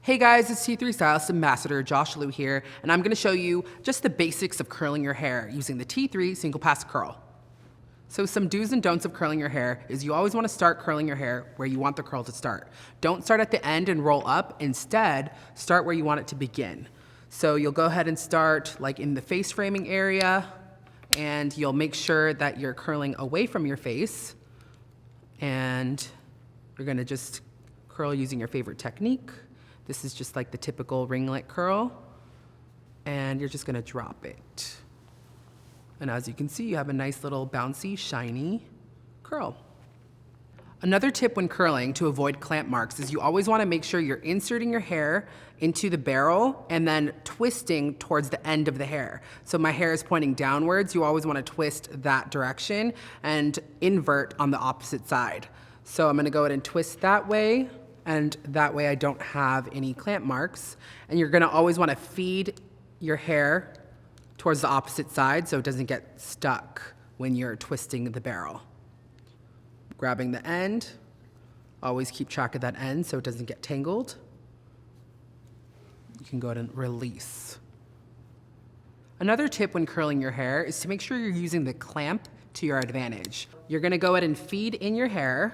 Hey guys, it's T3 Stylist Ambassador Josh Liu here, and I'm gonna show you just the basics of curling your hair using the T3 Single Pass Curl. So some do's and don'ts of curling your hair is you always wanna start curling your hair where you want the curl to start. Don't start at the end and roll up. Instead, start where you want it to begin. So you'll go ahead and start like in the face framing area, and you'll make sure that you're curling away from your face, and you're gonna just curl using your favorite technique. This is just like the typical ringlet curl, and you're just gonna drop it. And as you can see, you have a nice little bouncy, shiny curl. Another tip when curling to avoid clamp marks is you always wanna make sure you're inserting your hair into the barrel and then twisting towards the end of the hair. So my hair is pointing downwards, you always wanna twist that direction and invert on the opposite side. So I'm gonna go ahead and twist that way, and that way I don't have any clamp marks. And you're gonna always wanna feed your hair towards the opposite side so it doesn't get stuck when you're twisting the barrel. Grabbing the end, always keep track of that end so it doesn't get tangled. You can go ahead and release. Another tip when curling your hair is to make sure you're using the clamp to your advantage. You're gonna go ahead and feed in your hair,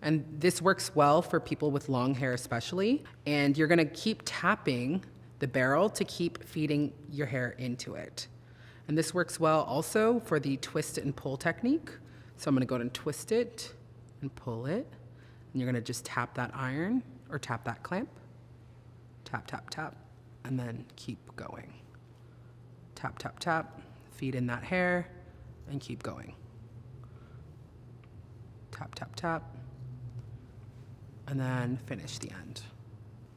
and this works well for people with long hair especially. And you're gonna keep tapping the barrel to keep feeding your hair into it. And this works well also for the twist and pull technique. So I'm gonna go ahead and twist it and pull it. And you're gonna just tap that iron or tap that clamp. Tap, tap, tap, and then keep going. Tap, tap, tap, feed in that hair and keep going. Tap, tap, tap. And then finish the end.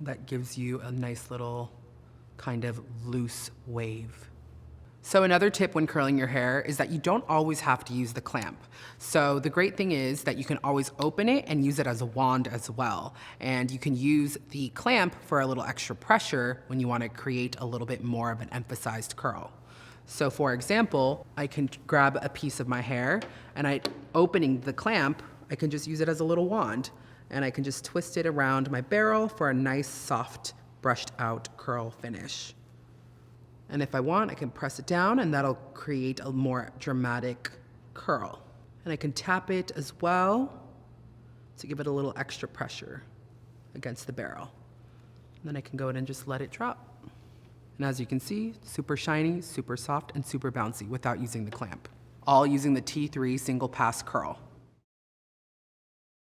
That gives you a nice little kind of loose wave. So another tip when curling your hair is that you don't always have to use the clamp. So the great thing is that you can always open it and use it as a wand as well. And you can use the clamp for a little extra pressure when you want to create a little bit more of an emphasized curl. So for example, I can grab a piece of my hair and opening the clamp, I can just use it as a little wand. And I can just twist it around my barrel for a nice, soft, brushed out curl finish. And if I want, I can press it down and that'll create a more dramatic curl. And I can tap it as well to give it a little extra pressure against the barrel. And then I can go ahead and just let it drop. And as you can see, super shiny, super soft, and super bouncy without using the clamp. All using the T3 Single Pass Curl.